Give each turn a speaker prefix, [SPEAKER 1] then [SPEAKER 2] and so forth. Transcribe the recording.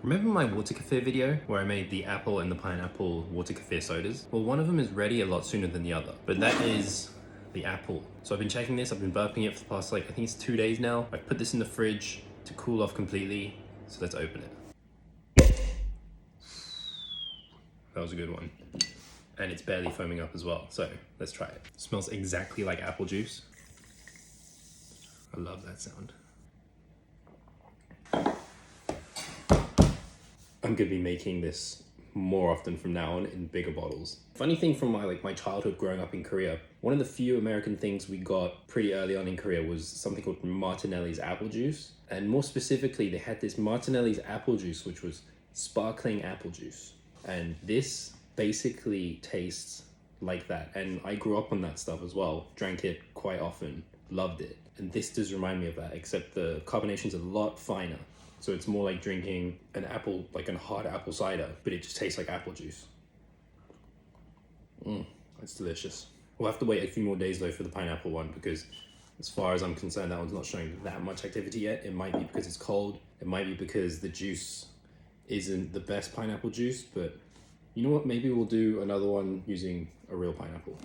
[SPEAKER 1] Remember my water kefir video where I made the apple and the pineapple water kefir sodas? Well, one of them is ready a lot sooner than the other, but that is the apple. So I've been checking this, I've been burping it for the past I think it's 2 days now. I've put this in the fridge to cool off completely, so let's open it. That was a good one. And it's barely foaming up as well, so let's try it. It smells exactly like apple juice. I love that sound. I'm gonna be making this more often from now on in bigger bottles. Funny thing from my childhood growing up in Korea, one of the few American things we got pretty early on in Korea was something called Martinelli's apple juice. And more specifically, they had this Martinelli's apple juice, which was sparkling apple juice. And this basically tastes like that. And I grew up on that stuff as well, drank it quite often, loved it. And this does remind me of that, except the carbonation's a lot finer. So it's more like drinking an apple, like a hard apple cider, but it just tastes like apple juice. That's delicious. We'll have to wait a few more days though for the pineapple one, because as far as I'm concerned, that one's not showing that much activity yet. It might be because it's cold. It might be because the juice isn't the best pineapple juice, but you know what? Maybe we'll do another one using a real pineapple.